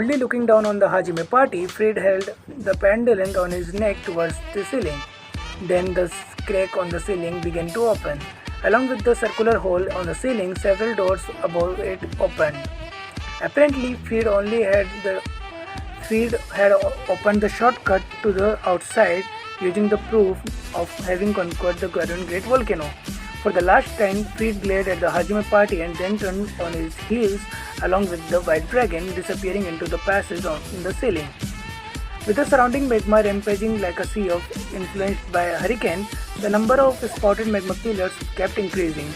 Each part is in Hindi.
Coldly looking down on the Hajime party, Fred held the pendulum on his neck towards the ceiling. Then the crack on the ceiling began to open. Along with the circular hole on the ceiling, several doors above it opened. Apparently, Fred had opened the shortcut to the outside using the proof of having conquered the Great Volcano. For the last time, Fred glared at the Hajime party and then turned on his heels along with the White Dragon, disappearing into the passage in the ceiling. With the surrounding magma rampaging like a sea influenced by a hurricane, the number of spouted magma pillars kept increasing.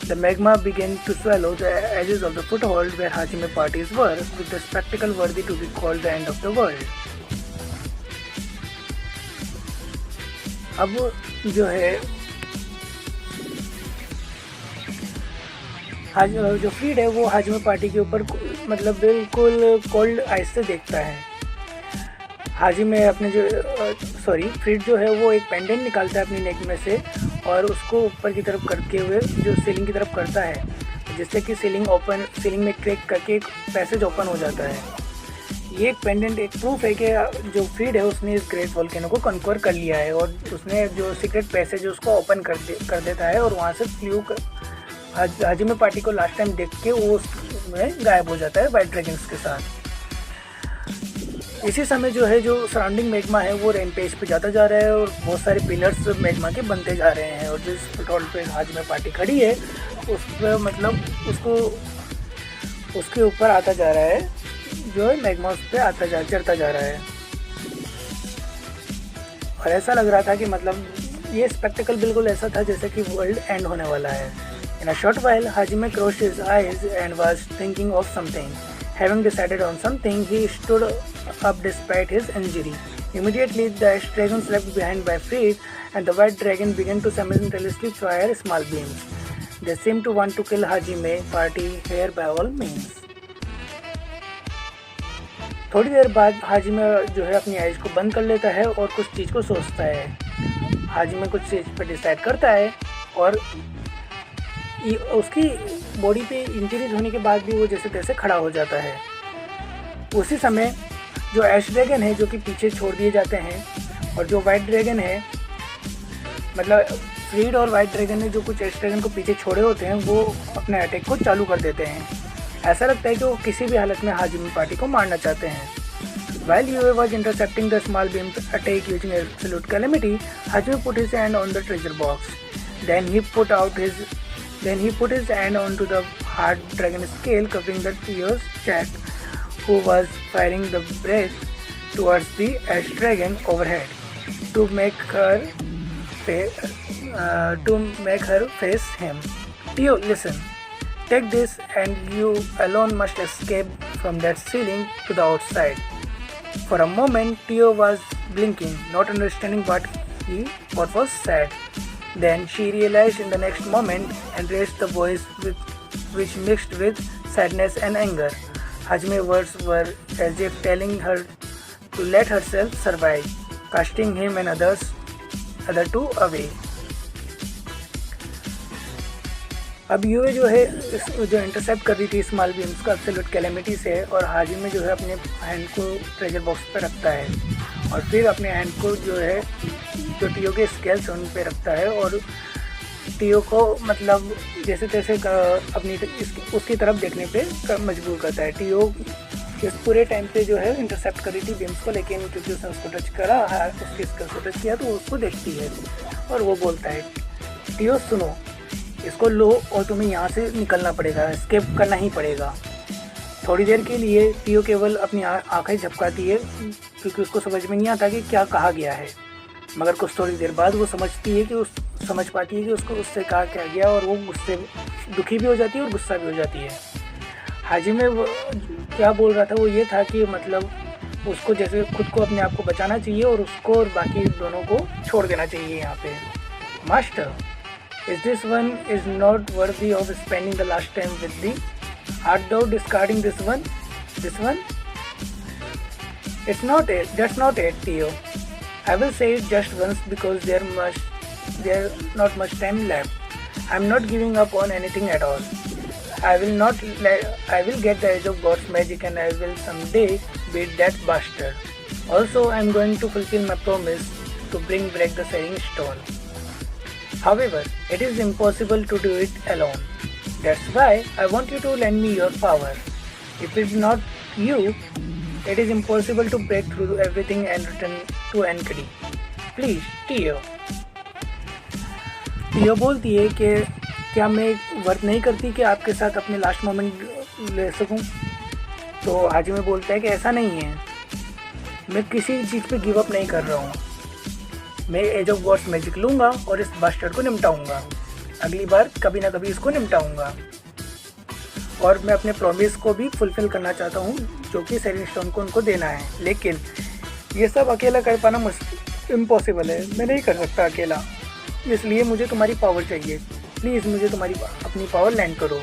The magma began to swallow the edges of the foothold where Hajime parties were, with the spectacle worthy to be called the end of the world. अब जो है जो फ्रीड है वो हाजिमे पार्टी के ऊपर मतलब बिल्कुल कोल्ड आइस से देखता है। हाजिमे अपने फ्रीड जो है वो एक पेंडेंट निकालता है अपनी नेक में से और उसको ऊपर की तरफ करके हुए जो सीलिंग की तरफ करता है, जिससे कि सीलिंग में क्रैक करके एक पैसेज ओपन हो जाता है। ये एक पेंडेंट एक प्रूफ है कि जो फ्रीड है उसने इस ग्रेट वोल्केनो को कन्क्वर कर लिया है और उसने जो सीक्रेट पैसेज उसको ओपन कर देता है और वहाँ से फ्लू हाजिमे पार्टी को लास्ट टाइम देख के वो उसमें गायब हो जाता है वाइट ड्रैगन्स के साथ। इसी समय जो है जो सराउंडिंग मैग्मा है वो रैम्पेज पे जाता जा रहा है और बहुत सारे पिलर्स मैग्मा के बनते जा रहे हैं और जिस फुटहॉल्ड पे हाजिमे पार्टी खड़ी है उस पर मतलब उसके ऊपर आता जा रहा है, जो है मैग्मा उस पर चढ़ता जा रहा है। और ऐसा लग रहा था कि मतलब ये स्पेक्टिकल बिल्कुल ऐसा था जैसे कि वर्ल्ड एंड होने वाला है। In a short while, Hajime closed his eyes and was thinking of something. Having decided on something, he stood up despite his injury. Immediately, the Ash Dragons left behind by Fred and the White Dragon began to simultaneously fire small beams. They seemed to want to kill Hajime party here by all means. थोड़ी देर बाद हाजिमे जो है अपनी आइज को बंद कर लेता है और कुछ चीज़ को सोचता है। हाजिमे कुछ चीज़ पर डिसाइड करता है और उसकी बॉडी पे इंजरीज होने के बाद भी वो जैसे तैसे खड़ा हो जाता है। उसी समय जो ऐश ड्रैगन है जो कि पीछे छोड़ दिए जाते हैं और जो वाइट ड्रैगन है मतलब फ्रीड और वाइट ड्रैगन ने जो कुछ ऐश ड्रैगन को पीछे छोड़े होते हैं वो अपने अटैक को चालू कर देते हैं। ऐसा लगता है कि वो किसी भी हालत में हाजिमे पार्टी को मारना चाहते हैं। While Yue was intercepting the small beam attack using absolute calamity, Hajime put his hand on the treasure box. Then he put his hand onto the hard dragon scale covering the Tio's chest, who was firing the breath towards the ash dragon overhead to make her face him. Tio, listen. Take this and you alone must escape from that ceiling to the outside. For a moment, Tio was blinking, not understanding what was said. Then she realized in the next moment and raised the voice which mixed with sadness and anger. Hajime's words were as if telling her to let herself survive, casting him and other two away. अब यूए जो है जो इंटरसेप्ट कर रही थी स्मॉल बीम्स का एब्सोल्यूट कैलेमिटी से और हाजिमे जो है अपने हैंड को ट्रेजर बॉक्स पे रखता है और फिर अपने हैंड को जो है जो टियो के स्केल्स उन पे रखता है और टियो को मतलब जैसे तैसे अपनी उसकी तरफ देखने पे मजबूर करता है। टियो इस पूरे टाइम पे जो है इंटरसेप्ट कर रही थी बीम्स को, लेकिन क्योंकि उसने उसको टच करा उसके स्केल्स को टच किया तो उसको देखती है और वो बोलता है टियो सुनो, इसको लो और तुम्हें यहाँ से निकलना पड़ेगा, एस्केप करना ही पड़ेगा। थोड़ी देर के लिए टियो केवल अपनी आंखें झपकाती है क्योंकि उसको समझ में नहीं आता कि क्या कहा गया है, मगर कुछ थोड़ी देर बाद वो समझ पाती है कि उसको उससे कहा क्या गया और वो गुस्से दुखी भी हो जाती है और गुस्सा भी हो जाती है। हाजिमे वो क्या बोल रहा था वो ये था कि मतलब उसको जैसे खुद को अपने आप को बचाना चाहिए और उसको और बाकी दोनों को छोड़ देना चाहिए यहाँ पे। Master, Is this one is not worthy of spending the last time with thee? Art thou discarding this one? This one? It's not it. That's not it, Tio. I will say it just once because there's not much time left. I'm not giving up on anything at all. I will get the Age of Gods magic and I will someday beat that bastard. Also, I am going to fulfill my promise to bring back the Seeing Stone. However, it is impossible to do it alone. That's why I want you to lend me your power. If it's not you, it is impossible to break through everything and return to Enkidu. Please, Tio. टियो बोलती है कि क्या मैं वर्क नहीं करती कि आपके साथ अपने लास्ट मोमेंट ले सकूं? तो हाजिमे बोलता है कि ऐसा नहीं है, मैं किसी चीज़ पे गिव अप नहीं कर रहा हूँ। मैं एज ऑफ गॉड्स मैजिक लूँगा और इस बास्टर्ड को निपटाऊँगा। अगली बार कभी ना कभी इसको निपटाऊँगा और मैं अपने प्रॉमिस को भी फुलफ़िल करना चाहता हूँ जो कि सेलिंग स्टोन को उनको देना है। लेकिन ये सब अकेला कर पाना इम्पॉसिबल है, मैं नहीं कर सकता अकेला, इसलिए मुझे तुम्हारी पावर चाहिए। प्लीज़ मुझे तुम्हारी अपनी पावर लैंड करो।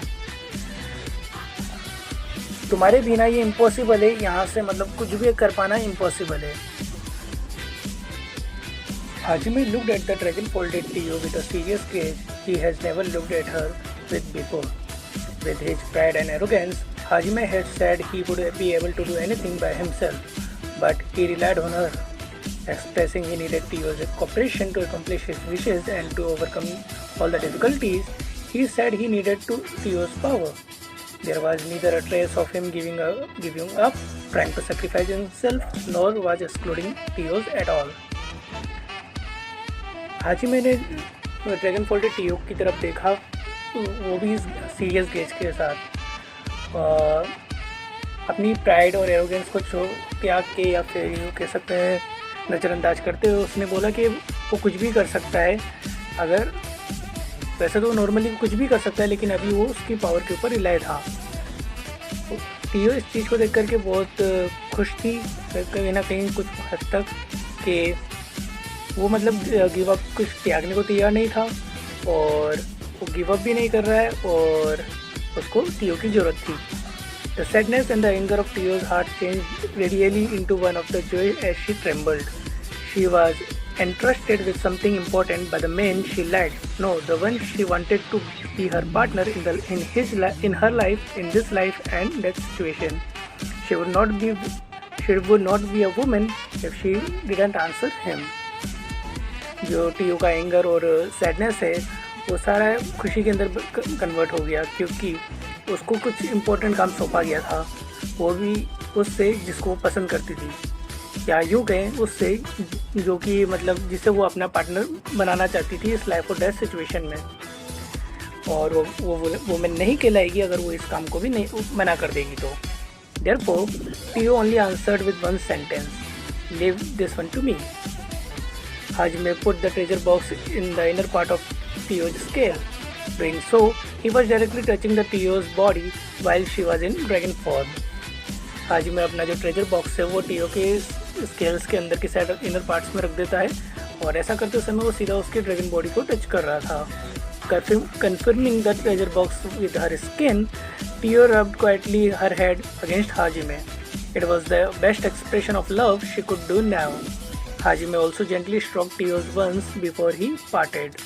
तुम्हारे बिना ये इम्पॉसिबल है, यहाँ से मतलब कुछ भी कर पाना इम्पॉसिबल है। Hajime looked at the dragon-folded Tio with a serious gaze he has never looked at her with before. With his pride and arrogance, Hajime had said he would be able to do anything by himself, but he relied on her. Expressing he needed Tio's cooperation to accomplish his wishes and to overcome all the difficulties, he said he needed Tio's power. There was neither a trace of him giving up, trying to sacrifice himself, nor was excluding Tio's at all. हाजिमे ने ड्रैगन फोल्डेड टियो की तरफ देखा, वो भी सीरियस गेज के साथ अपनी प्राइड और एरोगेंस को त्याग के या फिर यूँ कह सकते हैं नज़रअंदाज करते हुए उसने बोला कि वो कुछ भी कर सकता है। अगर वैसे तो नॉर्मली कुछ भी कर सकता है, लेकिन अभी वो उसकी पावर के ऊपर रिलाय था। टियो इस चीज़ को देख कर के बहुत खुश थी कहीं ना कहीं कुछ हद तक, कि वो मतलब गिव अप कुछ त्यागने को तैयार नहीं था और वो गिव अप भी नहीं कर रहा है और उसको टियो की ज़रूरत थी। The sadness and the anger of Tio's heart changed really into one of the joy as she trembled. She was entrusted with something important by the man she liked. No, the one she wanted to be her partner in her life, in this life and that situation. She would not be a woman if she didn't answer him. जो टियो का एंगर और सैडनेस है वो सारा खुशी के अंदर कन्वर्ट हो गया, क्योंकि उसको कुछ इम्पोर्टेंट काम सौंपा गया था, वो भी उससे जिसको वो पसंद करती थी, या यूँ कहें उससे जो कि मतलब जिसे वो अपना पार्टनर बनाना चाहती थी इस लाइफ और डेथ सिचुएशन में। और वो मैं नहीं कहलाएगी अगर वो इस काम को भी नहीं मना कर देगी तो। Therefore, Tio only answered with one sentence, "Leave this one to me." Hajime put the treasure box in the inner part of Tio's scale. Doing so, he was directly touching the Tio's body while she was in dragon form. हाजिमे अपना जो ट्रेजर बॉक्स है वो टियो के स्केल्स के अंदर की साइड इनर पार्ट्स में रख देता है और ऐसा करते समय वो सीधा उसके ड्रैगन बॉडी को टच कर रहा था। Confirming the treasure box with her skin, Tio rubbed quietly her head against Hajime. It was the best expression of love she could do now. Hajime also gently stroked Tio's once before he parted.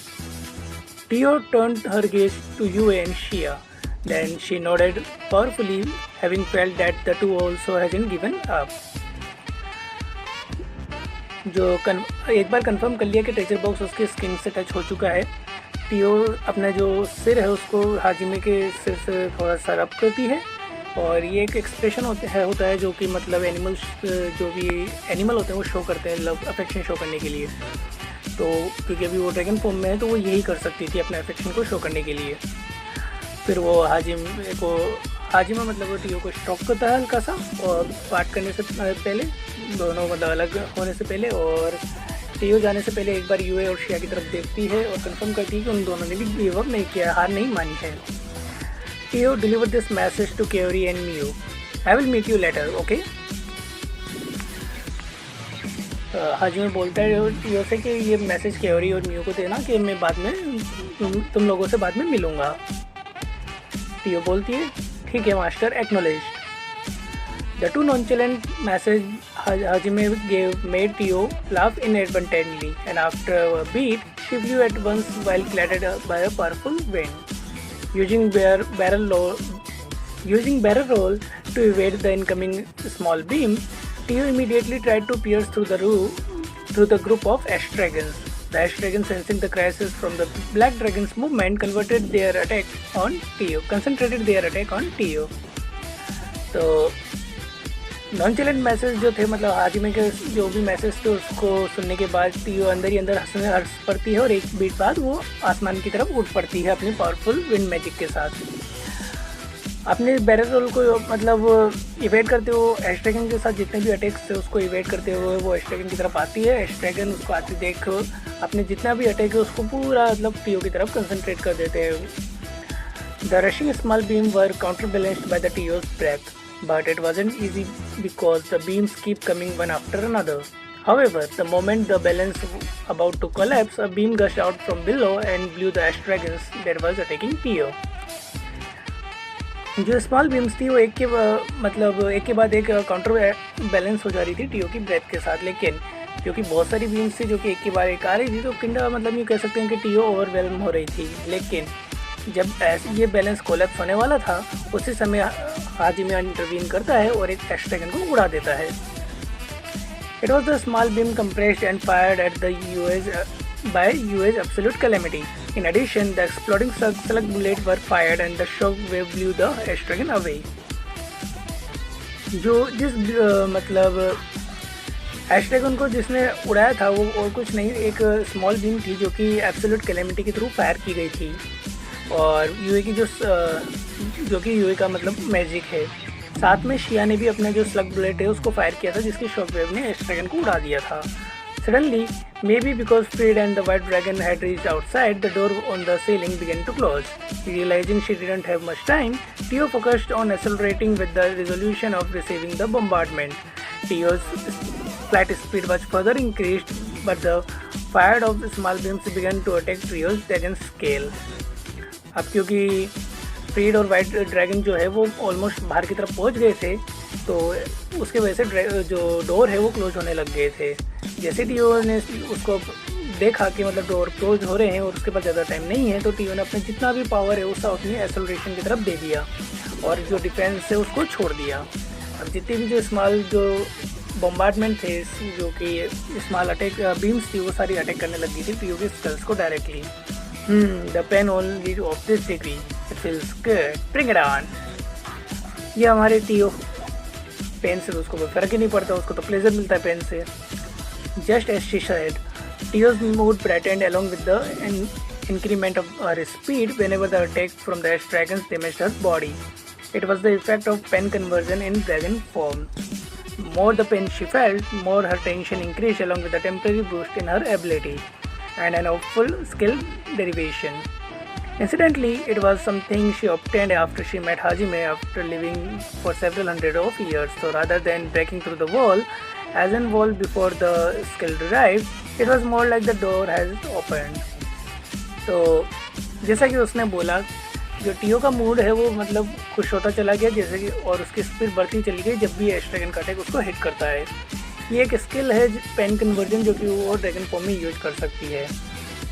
Tio turned her gaze to Yue and Shia. Then she nodded powerfully, having felt that the two also hadn't given up. जो एक बार कंफर्म कर लिया कि ट्रेजर बॉक्स उसके स्किन से टच हो चुका है, टियो अपना जो सिर है उसको हाजिमे के सिर से थोड़ा सा रब करती है और ये एक एक्सप्रेशन होता है जो कि मतलब एनिमल्स जो भी एनिमल होते हैं वो शो करते हैं लव अफेक्शन शो करने के लिए। तो क्योंकि अभी वो ड्रैगन फॉर्म में है तो वो यही कर सकती थी अपने अफेक्शन को शो करने के लिए। फिर वो हाजिमा मतलब वो टियो को स्ट्रोक करता है हल्का सा और पार्ट करने से पहले, दोनों मतलब अलग होने से पहले, और टियो जाने से पहले एक बार यूए और शिया की तरफ देखती है और कंफर्म करती है कि उन दोनों ने भी गिव अप नहीं किया, हार नहीं मानी है। Tio deliver this message to Kaori and Mio, I will meet you later, okay. Hajime बोलता है टियो से कि ये मैसेज केओरी और मियो को देना कि मैं बाद में तुम लोगों से बाद में मिलूँगा। टियो बोलती है ठीक है master, acknowledged. The two nonchalant message Hajime made Tio laugh inadvertently, and after a beat, she flew at once while clattered by a powerful wind. using barrel roll to evade the incoming small beam. Tio immediately tried to pierce through the group of ash dragons. The ash dragons, sensing the crisis from the black dragons' movement, concentrated their attack on Tio. तो नॉनचेलेंट मैसेज जो थे, मतलब हाजिमे के जो भी मैसेज थे उसको सुनने के बाद टीओ अंदर ही अंदर हंस पड़ती है और एक बीट बाद वो आसमान की तरफ उठ पड़ती है अपनी पावरफुल विंड मैजिक के साथ। अपने बैरल रोल को मतलब इवेट करते हुए एश ड्रैगन के साथ जितने भी अटैक्स थे उसको इवेट करते हुए वो एश ड्रैगन की तरफ आती है। एश ड्रैगन उसको आते देख अपने जितना भी अटैक है उसको पूरा मतलब टीओ की तरफ कंसंट्रेट कर देते हैं। The rushing small beam were counterbalanced by the टीओ's breath, but it wasn't easy because the beams keep coming one after another. However, the moment the balance about to collapse, a beam gushed out from below and blew the ash dragons that was attacking Tio. जो स्मॉल बीम्स थी वो एक के बाद एक काउंटर बैलेंस हो जा रही थी टीओ की ब्रेथ के साथ, लेकिन क्योंकि बहुत सारी बीम्स थी जो कि एक के बाद एक आ रही थी तो किंडा मतलब ये कह सकते हैं कि टीओ ओवरवेलम हो रही थी। लेकिन जब ये बैलेंस कोलैप्स होने वाला था उसी समय हाजिमे इंटरवीन करता है और एक एश ड्रैगन को उड़ा देता है। It was the small beam compressed and fired at the by UA's absolute calamity. In addition, the exploding slug bullets were fired and the shock wave blew the ash dragon away. मतलब एश ड्रैगन को जिसने उड़ाया था वो और कुछ नहीं, एक स्मॉल बीम थी जो कि एब्सोल्यूट कैलेमिटी के थ्रू फायर की गई थी और यूए की जो कि यूए का मतलब मैजिक है। साथ में शिया ने भी अपना जो स्लग बुलेट है उसको फायर किया था जिसकी शॉक वेव ने एश ड्रैगन को उड़ा दिया था। Suddenly, maybe because Freed and the white dragon had reached outside, the door on the ceiling began to close. Realizing she didn't have much time, Tio focused on accelerating with the resolution of receiving the bombardment. Tio's flight speed was further increased, but the fire of small beams began to attack Trio's dragon scale. अब क्योंकि फ्रीड और वाइट ड्रैगन जो है वो ऑलमोस्ट बाहर की तरफ पहुंच गए थे तो उसके वजह से जो डोर है वो क्लोज होने लग गए थे। जैसे टीओ ने उसको देखा कि मतलब डोर क्लोज हो रहे हैं और उसके पास ज़्यादा टाइम नहीं है तो टीओ ने अपने जितना भी पावर है उसका अपनी एक्सेलरेशन की तरफ दे दिया और जो डिफेंस है उसको छोड़ दिया। अब जितनी भी जो स्मॉल जो बम्बार्डमेंट थे जो कि स्मॉल अटैक बीम्स थी वो सारी अटैक करने लगी थी टीओ के स्कल्स को directly. The pain only of this degree it feels good, bring it on. ये हमारे टीओ पेन से तो उसको कोई फ़र्क ही नहीं पड़ता, उसको तो प्लेजर मिलता है पेन से। Just as she said, Tio's mood brightened along with the increment of her speed whenever the attack from the ash dragons damaged her body. It was the effect of pain conversion in dragon form. More the pain she felt, more her tension increased along with a temporary boost in her ability and an hopeful skill derivation. Incidentally, it was something she obtained after she met Hajime after living for several hundred of years. So rather than breaking through the wall, as in wall before the skill derived, it was more like the door has opened. तो जैसा कि उसने बोला जो टीओ का मूड है वो मतलब खुश होता चला गया जैसे कि और उसकी स्पीड बढ़ती चली गई जब भी एश ड्रैगन का अटैक उसको हिट करता है। ये एक स्किल है पेन कन्वर्जन जो कि वो ड्रैगन फॉर्म में यूज कर सकती है।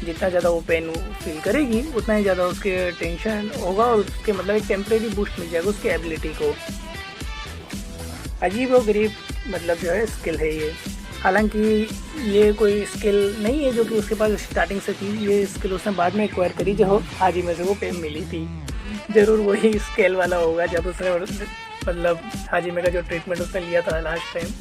जितना ज़्यादा वो पेन फील करेगी उतना ही ज़्यादा उसके टेंशन होगा और उसके मतलब एक टेम्प्रेरी बूस्ट मिल जाएगा उसकी एबिलिटी को। अजीब और गरीब मतलब जो है स्किल है ये। हालांकि ये कोई स्किल नहीं है जो कि उसके पास स्टार्टिंग से थी, ये स्किल उसने बाद में एक्वायर करी जब हाजिमे से वो पेन मिली थी। ज़रूर वही स्केल वाला होगा जब उसने मतलब हाजिमे का जो ट्रीटमेंट उसने लिया था लास्ट टाइम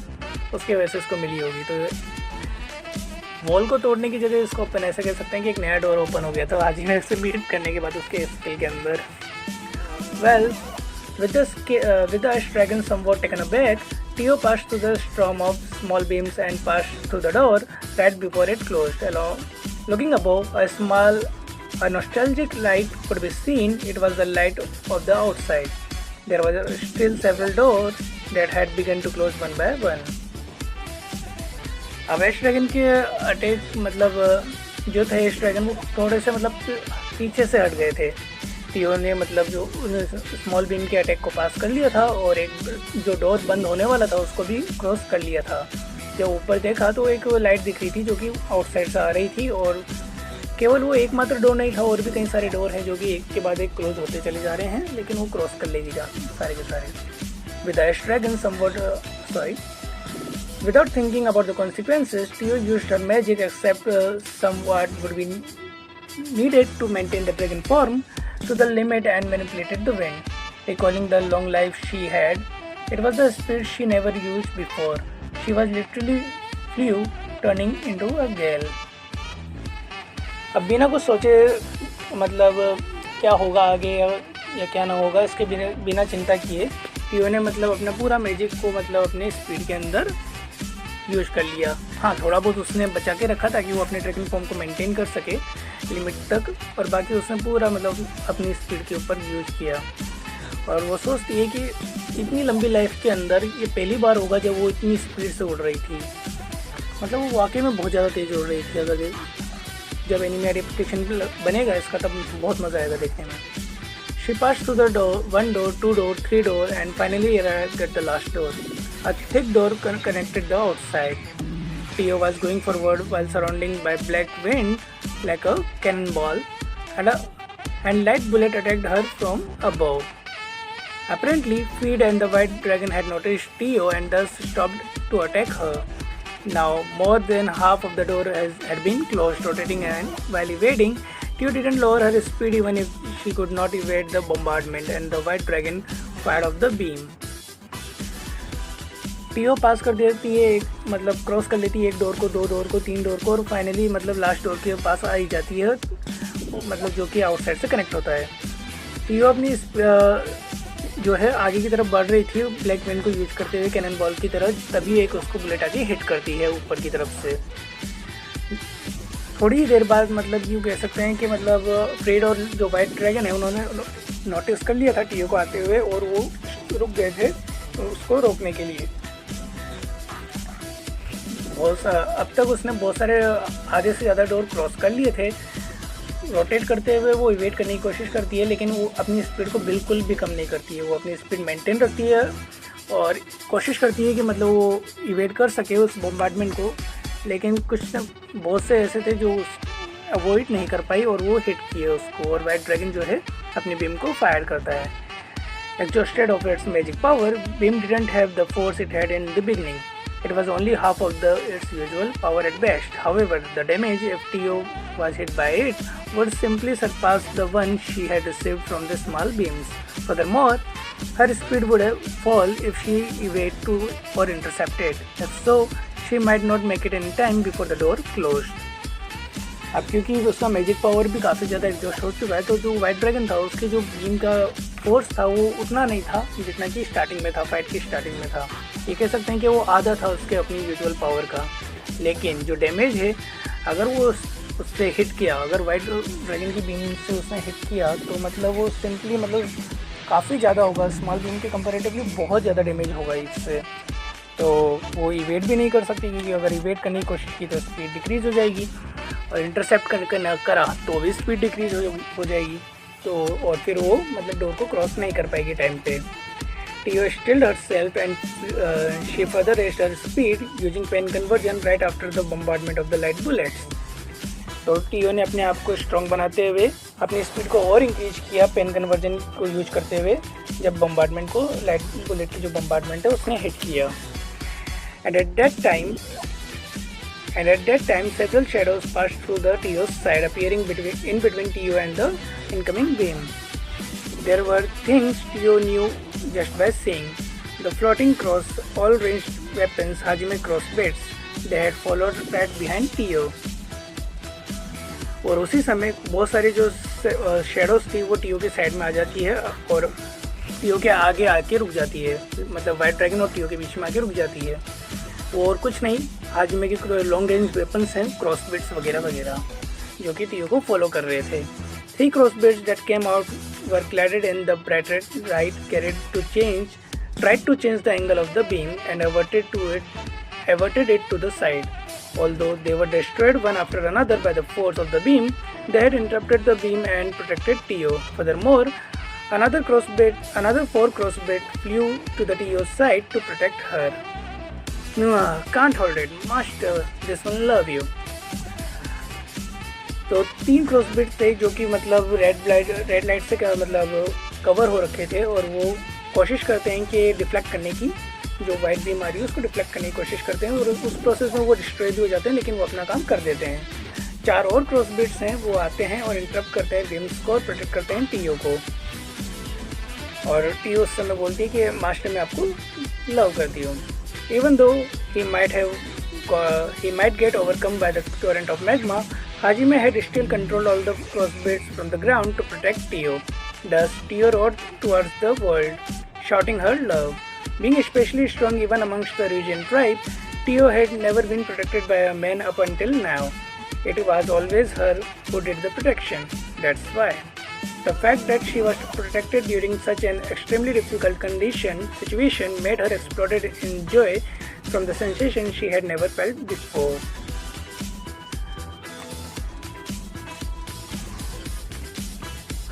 उसके वजह से उसको मिली होगी। तो वॉल को तोड़ने की जगह इसको अपन ऐसे कह सकते हैं कि एक नया डोर ओपन हो गया था हाजिमे से मीट करने के बाद उसके स्किल के अंदर। Well, with the ash dragon somewhat taken aback, Tio passed through the storm of small beams and passed through the door right before it closed. Looking above, a nostalgic light could be seen. It was the light of the outside. There were still several doors that had begun to close one by one. अब एश ड्रैगन के अटैक मतलब जो थे एश ड्रैगन वो थोड़े से मतलब पीछे से हट गए थे। टीओ ने मतलब जो स्मॉल बीम के अटैक को पास कर लिया था और एक जो डोर बंद होने वाला था उसको भी क्रॉस कर लिया था। जब ऊपर देखा तो एक लाइट दिख रही थी जो कि आउटसाइड से आ रही थी और केवल वो एकमात्र डोर नहीं था, और भी कई सारे डोर हैं जो कि एक के बाद एक क्लोज होते चले जा रहे हैं, लेकिन वो क्रॉस कर लेगी सारे के सारे। With ice dragon without thinking about the consequences, Tio used her magic except somewhat would be needed to maintain the dragon form to the limit and manipulated the wind. Recalling the long life she had, it was the speed she never used before. She was literally flew, turning into a gale. अब बिना कुछ सोचे मतलब क्या होगा आगे या क्या ना होगा, इसके बिना चिंता किए टियो ने मतलब अपना पूरा मैजिक को मतलब अपने स्पीड के अंदर यूज कर लिया। हाँ, थोड़ा बहुत उसने बचा के रखा ताकि वो अपने ड्रैगन फॉर्म को मेंटेन कर सके लिमिट तक, और बाकी उसने पूरा मतलब अपनी स्पीड के ऊपर यूज किया। और वो सोचती है कि इतनी लंबी लाइफ के अंदर ये पहली बार होगा जब वो इतनी स्पीड से उड़ रही थी। मतलब वो वाकई में बहुत ज़्यादा तेज़ उड़ रही थी। अगर जब एनिमे एडेप्टेशन बनेगा इसका तब बहुत मज़ा आएगा देखने में। She passed through the door, 1 door, 2 door, 3 door, and finally arrived at the last door. A thick door connected the outside. Tio was going forward while surrounded by black wind like a cannonball, and light bullet attacked her from above. Apparently, Feed and the white dragon had noticed Tio and thus stopped to attack her. Now, more than half of the door had been closed, rotating, and while evading, Tio didn't lower her speed even if she could not evade the bombardment, and the white dragon fired off the beam. टियो पास कर देती है मतलब क्रॉस कर लेती है एक डोर को, 2 डोर को, 3 डोर को, और फाइनली मतलब लास्ट डोर के पास आ ही जाती है, मतलब जो कि आउटसाइड से कनेक्ट होता है। टियो अपनी जो है आगे की तरफ बढ़ रही थी ब्लैक विंड को यूज करते हुए कैनन बॉल की तरह, तभी एक उसको बुलेट आके हिट करती है ऊपर की तरफ से। थोड़ी ही देर बाद मतलब यूँ कह सकते हैं कि मतलब फ्रेड और जो वाइट ड्रैगन है उन्होंने नोटिस कर लिया था टियो को आते हुए, और वो रुक गए थे उसको रोकने के लिए। अब तक उसने बहुत सारे आधे से ज़्यादा डोर क्रॉस कर लिए थे। रोटेट करते हुए वो इवेट करने की कोशिश करती है, लेकिन वो अपनी स्पीड को बिल्कुल भी कम नहीं करती है। वो अपनी स्पीड मेंटेन रखती है और कोशिश करती है कि मतलब वो इवेट कर सके उस बॉम्बार्डमेंट को, लेकिन कुछ बहुत से ऐसे थे जो अवॉइड नहीं कर पाई और वो हिट किए उसको, और वाइट ड्रैगन जो है अपनी बीम को फायर करता है। Exhausted of its magic power, Beam didn't have the force it had in the beginning. It was only half of its usual power at best. However, the damage if Tio was hit by it would simply surpass the one she had received from the small beams. Furthermore, her speed would fall if she evaded to or intercepted. If so, she might not make it in time before the door closed. अब क्योंकि उसका मैजिक पावर भी काफ़ी ज़्यादा एग्जॉस्ट हो चुका है, तो जो वाइट ड्रैगन था उसके जो बीम का फोर्स था वो उतना नहीं था जितना कि स्टार्टिंग में था, फाइट की स्टार्टिंग में था। ये कह सकते हैं कि वो आधा था उसके अपनी यूजुअल पावर का। लेकिन जो डैमेज है अगर वो उससे हिट किया, अगर वाइट ड्रैगन की बीम से उसने हिट किया तो मतलब वो सिंपली मतलब काफ़ी ज़्यादा होगा, स्मॉल बीम के कंपेरेटिवली बहुत ज़्यादा डैमेज होगा इससे। तो वो इवेट भी नहीं कर सकती, क्योंकि अगर इवेट करने की कोशिश की तो स्पीड डिक्रीज़ हो जाएगी, और इंटरसेप्ट करके न करा तो भी स्पीड डिक्रीज हो जाएगी, तो और फिर वो मतलब डोर को क्रॉस नहीं कर पाएगी टाइम पे। Tio steeled herself and she further raised her speed using pain conversion right after the bombardment of the light bullets. तो टियो ने अपने आप को स्ट्रॉन्ग बनाते हुए अपनी स्पीड को और इंक्रीज किया पेन कन्वर्जन को यूज करते हुए, जब बम्बार्डमेंट को लाइट बुलेट की जो बम्बार्डमेंट है उसने हिट किया। And at that time, several shadows passed through the Tio's side, appearing in between Tio and the incoming beam. There were things Tio knew just by seeing. The floating cross, all-ranged weapons, Hajime crossbeds. They had followed right behind Tio. और उसी समय बहुत सारी जो शेडोज थी वो टियो के साइड में आ जाती है और टियो के आगे आके रुक जाती है, मतलब वाइट ड्रैगन और टियो के बीच में आके रुक जाती है। और कुछ नहीं, हाजिमे के लॉन्ग रेंज वेपन्स हैं, क्रॉसबिट्स वगैरह वगैरह, जो कि टियो को फॉलो कर रहे थे। 3 crossbits that came out were cladded in the brighter light, tried to change the angle of the beam and averted it to the side. Although they were destroyed one after another by the force of the beam, they had interrupted the beam and protected Tio. Furthermore, another 4 crossbits flew to the Tio's side to protect her. Can't hold it, master, this one love you. तो 3 क्रॉसबिट थे जो कि मतलब रेड लाइट से क्या मतलब कवर हो रखे थे, और वो कोशिश करते हैं कि डिफ्लेक्ट करने की, जो वाइट बीम आ रही है उसको डिफ्लेक्ट करने की कोशिश करते हैं, और उस प्रोसेस में वो डिस्ट्रॉय भी हो जाते हैं, लेकिन वो अपना काम कर देते हैं। 4 और क्रॉसबिट्स हैं, वो आते हैं और इंटरप्ट करते हैं बीम्स को और प्रोटेक्ट करते हैं टीओ को। और टीओ उस समय बोलती है कि मास्टर मैं आपको लव करती हूँ। Even though he might get overcome by the torrent of magma, Hajime had still controlled all the crossbits from the ground to protect Tio. Thus, Tio rode towards the world, shouting her love. Being especially strong even amongst the Ryujian tribe, Tio had never been protected by a man up until now. It was always her who did the protection. That's why. The fact that she was protected during such an extremely difficult situation made her exploded in joy from the sensation she had never felt before.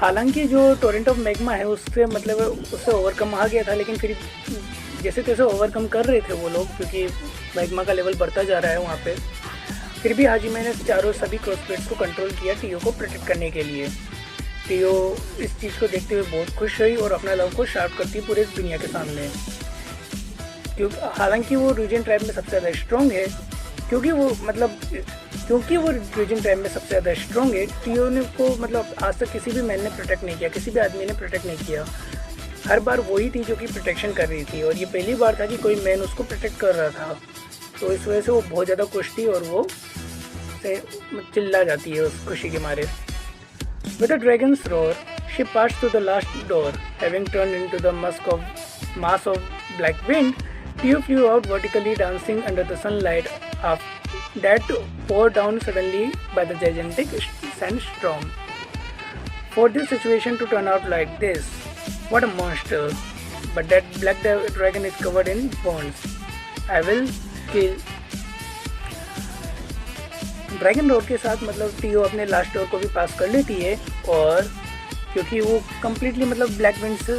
हालांकि जो टोरेंट ऑफ मैग्मा है उससे ओवरकम आ गया था, लेकिन फिर जैसे तैसे ओवरकम कर रहे थे वो लोग, क्योंकि मैग्मा का लेवल बढ़ता जा रहा है वहाँ पे। फिर भी हाजिमे ने सभी क्रॉसबिट्स को कंट्रोल किया टीओ को प्रोटेक्ट करने के लिए। टीओ इस चीज़ को देखते हुए बहुत खुश रही और अपना लव को शार्प करती पूरे दुनिया के सामने। हालांकि वो रीजन ट्राइब में सबसे ज़्यादा स्ट्रॉन्ग है, क्योंकि वो रीजन ट्राइब में सबसे ज़्यादा स्ट्रॉन्ग है। टीओ ने को आज तक किसी भी मैन ने प्रोटेक्ट नहीं किया, किसी भी आदमी ने प्रोटेक्ट नहीं किया। हर बार वही थी जो कि प्रोटेक्शन कर रही थी, और ये पहली बार था कि कोई मैन उसको प्रोटेक्ट कर रहा था। तो इस वजह से वो बहुत ज़्यादा खुश थी और वो चिल्ला जाती है उस खुशी के मारे। With a dragon's roar, she passed through the last door. Having turned into the mass of black wind, Tio flew out vertically, dancing under the sunlight that poured down suddenly by the gigantic sandstorm. For this situation to turn out like this, what a monster! But that black dragon is covered in bones. I will kill. Dragon road के साथ टीओ अपने लास्ट डोर को भी पास कर लेती है, और क्योंकि वो कम्प्लीटली ब्लैक विंड से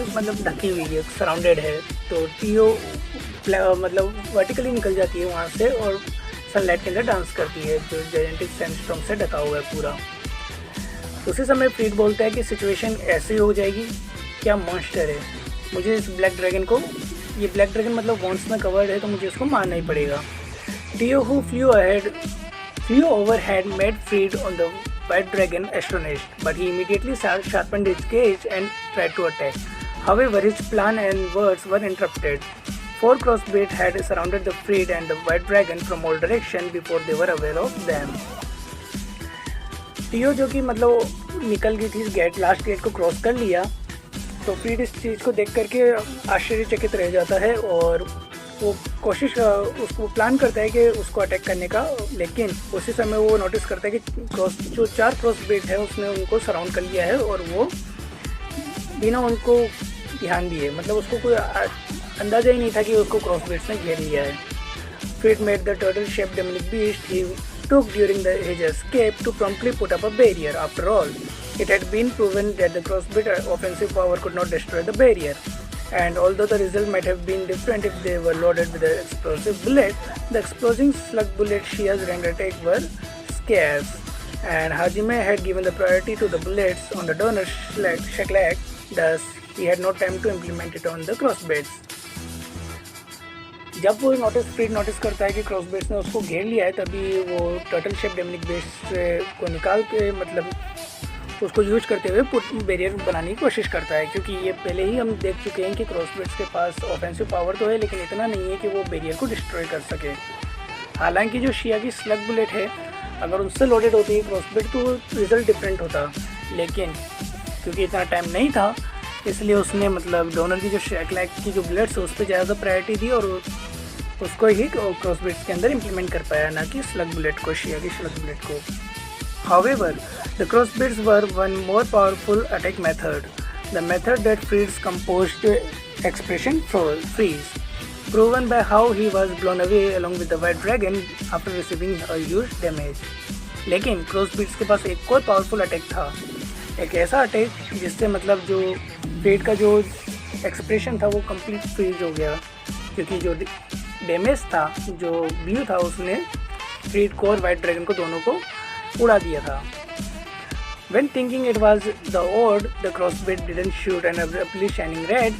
ढकी हुई है, सराउंडेड है, तो टीओ वर्टिकली निकल जाती है वहाँ से और सनलाइट के अंदर डांस करती है, जो जायंटिक सैंडस्टॉर्म से ढका हुआ है पूरा। उसी समय फ्रीड बोलता है कि सिचुएशन ऐसे हो जाएगी, क्या मॉन्स्टर है, मुझे इस ब्लैक ड्रैगन को, ये ब्लैक ड्रैगन वॉन्स में कवर्ड है, तो मुझे इसको मारना ही पड़ेगा। Tio who flew overhead made Freed on the white dragon astonished, but he immediately sharpened his gaze and tried to attack. However, his plan and words were interrupted. 4 crossbits had surrounded the Freed and the white dragon from all directions before they were aware of them. Tio जो कि निकल गई थी इस लास्ट गेट को क्रॉस कर लिया, तो फ्रीड इस चीज़ को देख करके आश्चर्यचकित रह जाता है और वो उसको प्लान करता है कि उसको अटैक करने का, लेकिन उसी समय वो नोटिस करता है कि जो 4 क्रॉसबिट है उसने उनको सराउंड कर लिया है, और वो बिना उनको ध्यान दिए उसको कोई अंदाज़ा ही नहीं था कि उसको क्रॉसबिट्स ने घेर लिया है। Freid made the turtle shape demonic beast he took during his escape to promptly put up a barrier. After all, it had been proven that the crossbit offensive power could not destroy the barrier. And although the result might have been different if they were loaded with an explosive bullet, the exploding slug bullet Shia's render attack were scarce, and Hajime had given the priority to the bullets on the donor Shaklak, thus he had no time to implement it on the crossbits. जब वो फ्रीड नोटिस करता है कि क्रॉसबिट्स ने उसको घेर लिया है, तभी वो टर्टल शेप डेमोनिक बेस को निकाल के उसको यूज करते हुए बैरियर बनाने की कोशिश करता है, क्योंकि ये पहले ही हम देख चुके हैं कि क्रॉसबिट्स के पास ऑफेंसिव पावर तो है, लेकिन इतना नहीं है कि वो बैरियर को डिस्ट्रॉय कर सके। हालांकि जो शिया की स्लग बुलेट है, अगर उनसे लोडेड होती है क्रॉसबिट तो रिजल्ट डिफरेंट होता, लेकिन क्योंकि इतना टाइम नहीं था इसलिए उसने डोनर की जो शैकलैक की जो बुलेट्स है उस पर ज़्यादा प्रायोरिटी दी और उसको ही क्रॉसबिट्स के अंदर इम्प्लीमेंट कर पाया, ना कि स्लग बुलेट को, शिया की स्लग बुलेट को। However, the crossbits were one more powerful attack method, the method that Freed's composed expression freeze, proven by how he was blown away along with the white dragon after receiving a huge damage. लेकिन क्रॉसबिट्स के पास एक और पावरफुल अटैक था, एक ऐसा अटैक जिससे जो फ्रीड का जो एक्सप्रेशन था वो कंप्लीट फ्रीज हो गया, क्योंकि जो डैमेज था, जो व्यू था, उसने फ्रीड को और वाइट ड्रैगन को दोनों को उड़ा दिया था। When thinking it was the odd, the crossbit didn't shoot and abruptly shining red.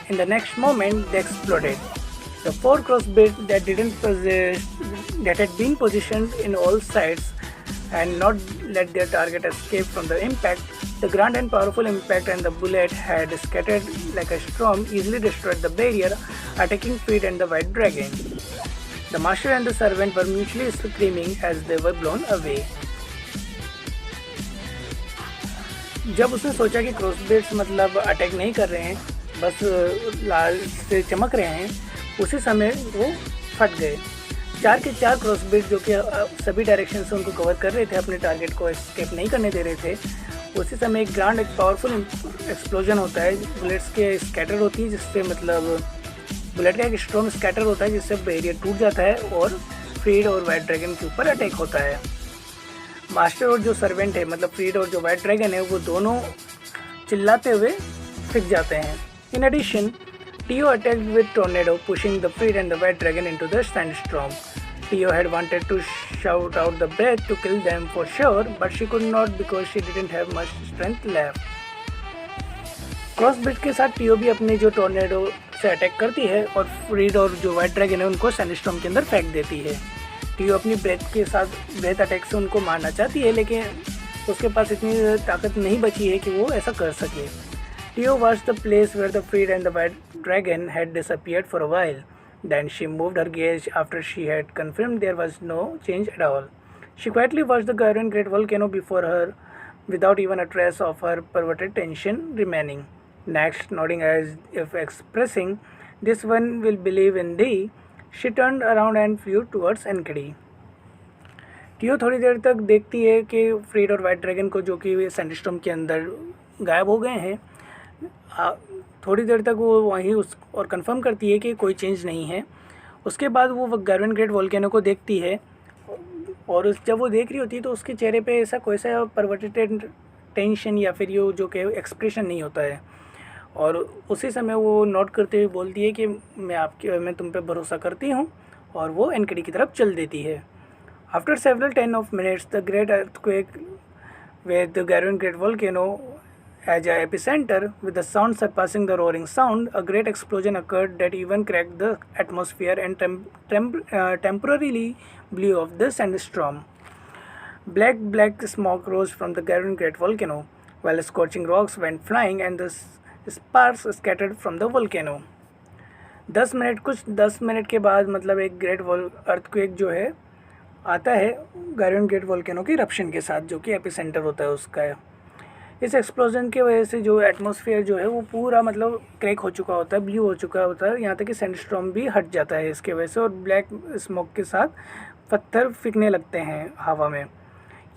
In the next moment, they exploded. The 4 crossbits that had been positioned in all sides and not let their target escape from the impact, the grand and powerful impact and the bullet had scattered like a storm, easily destroyed the barrier, attacking Freed and the White Dragon. The master and the servant were mutually screaming as they were blown away. जब उसने सोचा कि क्रॉसबिट्स मतलब अटैक नहीं कर रहे हैं, बस लाल से चमक रहे हैं, उसी समय वो फट गए। 4 के 4 क्रॉसबिट जो कि सभी डायरेक्शन से उनको कवर कर रहे थे, अपने टारगेट को एस्केप नहीं करने दे रहे थे, उसी समय एक ग्रांड एक पावरफुल एक्सप्लोजन होता है, बुलेट्स के स्कैटर होती है, जिससे मतलब बुलेट का एक स्ट्रॉन्ग स्कैटर होता है जिससे बैरियर टूट जाता है और फ्रीड और वाइट ड्रैगन के ऊपर अटैक होता है। मास्टर और जो सर्वेंट है मतलब फ्रीड और जो वाइट ड्रैगन है वो दोनों चिल्लाते हुए फिक जाते हैं। In addition Tio attacked with tornado, pushing the Freed and the White Dragon into the sandstorm. Tio had wanted to shout out the breath to kill them for sure, but she could not because she didn't have much strength left. क्रॉसबिट के साथ टीओ भी अपने जो टॉर्नेडो से अटैक करती है और फ्रीड और जो वाइट ड्रैगन है उनको सैंडस्टॉर्म के अंदर फेंक देती है। टीओ अपनी ब्रेथ अटैक से उनको मारना चाहती है, लेकिन उसके पास इतनी ताकत नहीं बची है कि वो ऐसा कर सके। Tio watched the place where the Freed and the White Dragon had disappeared for a while. Then she moved her gaze after she had confirmed there was no change at all. She quietly watched the Garion Great Volcano before her without even a trace of her perverted tension remaining. Next, nodding as if expressing, "This one will believe in thee," she turned around and flew towards Enkidu. Tio थोड़ी देर तक देखती है कि फ्रीड और वाइट ड्रैगन को जो कि सैंडस्टॉर्म के अंदर गायब हो गए हैं, थोड़ी देर तक वो वहीं और कंफर्म करती है कि कोई चेंज नहीं है। उसके बाद वो गारियन ग्रेट वोल्केनो को देखती है और जब वो देख रही होती है तो उसके चेहरे पे ऐसा कोई सा परवर्टेड टेंशन या फिर ये जो कि एक्सप्रेशन नहीं होता है, और उसी समय वो नोट करते हुए बोलती है कि मैं तुम पे भरोसा करती हूँ, और वो एनकेडी की तरफ चल देती है। After several 10 minutes the great earthquake with the गारियन great volcano as a epicenter, with the sound surpassing the roaring sound, a great explosion occurred that even cracked the atmosphere and temporarily blew off the sandstorm. Black smoke rose from the Garion Great Volcano, while scorching rocks went flying and the sparks scattered from the volcano. 10 minute के बाद मतलब एक ग्रेट अर्थक्वेक जो है आता है गारियन ग्रेट वोल्केनो की इरप्शन के साथ, जो कि एपिसेंटर होता है उसका है। इस एक्सप्लोजन की वजह से जो एटमॉस्फेयर जो है वो पूरा मतलब क्रैक हो चुका होता है, ब्लू हो चुका होता है, यहाँ तक कि सैंडस्टॉर्म भी हट जाता है इसके वजह से, और ब्लैक स्मोक के साथ पत्थर फिकने लगते हैं हवा में।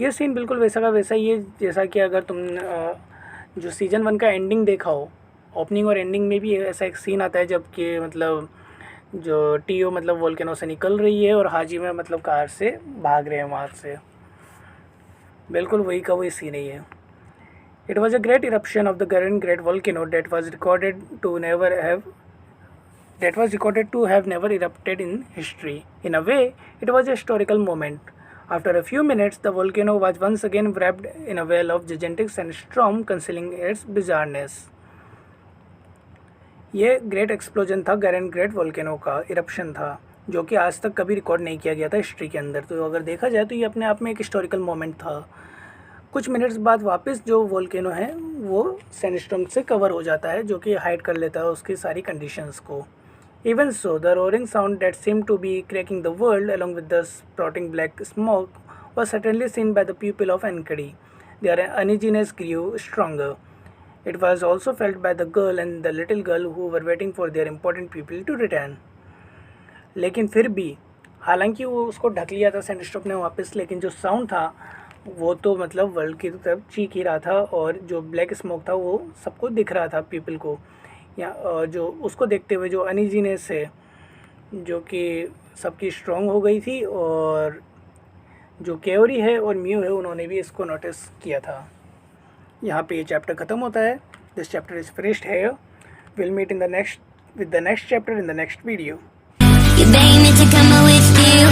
ये सीन बिल्कुल वैसा का वैसा ही है जैसा कि अगर तुम जो सीज़न 1 का एंडिंग देखा हो, ओपनिंग और एंडिंग में भी ऐसा एक सीन आता है जबकि मतलब जो टीओ मतलब वोल्केनो से निकल रही है और हाजी में मतलब कार से भाग रहे हैं वहाँ से, बिल्कुल वही का वही सीन ही है। It was a great eruption of the Garion Great Volcano that was recorded to have never erupted in history. In a way, it was a historical moment. After a few minutes, the volcano was once again wrapped in a veil of gigantic sandstorm, concealing its bizarreness. ये ग्रेट एक्सप्लोजन था, गारियन ग्रेट वोल्केनो का इरप्शन था, जो कि आज तक कभी रिकॉर्ड नहीं किया गया था हिस्ट्री के अंदर। तो अगर देखा जाए तो ये अपने आप में एक हिस्टोरिकल मोमेंट था। कुछ मिनट्स बाद वापस जो वोल्केनो है वो सैंडस्टॉर्म से कवर हो जाता है, जो कि हाइड कर लेता है उसकी सारी कंडीशंस को। Even so the roaring sound that seem to be cracking the world along with the sprouting black smoke was certainly seen by the people of Enkidu. Their uneasiness grew stronger. It was also felt by the girl and the little girl who were waiting for their important people to return. लेकिन फिर भी हालांकि वो उसको ढक लिया था सैंडस्टॉर्म ने वापस, लेकिन जो साउंड था वो तो मतलब वर्ल्ड की तरफ चीख ही रहा था, और जो ब्लैक स्मोक था वो सबको दिख रहा था पीपल को, या जो उसको देखते हुए जो अनइजीनेस है जो कि सबकी स्ट्रॉन्ग हो गई थी, और जो केओरी है और म्यू है उन्होंने भी इसको नोटिस किया था। यहाँ पे ये चैप्टर ख़त्म होता है। दिस चैप्टर इज़ फिनिश्ड है। Will meet in the next chapter in the next video. You beg me to come with you.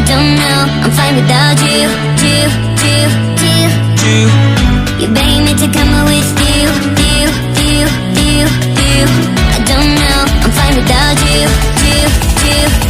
don't know, I'm fine without you. You beg me to come away.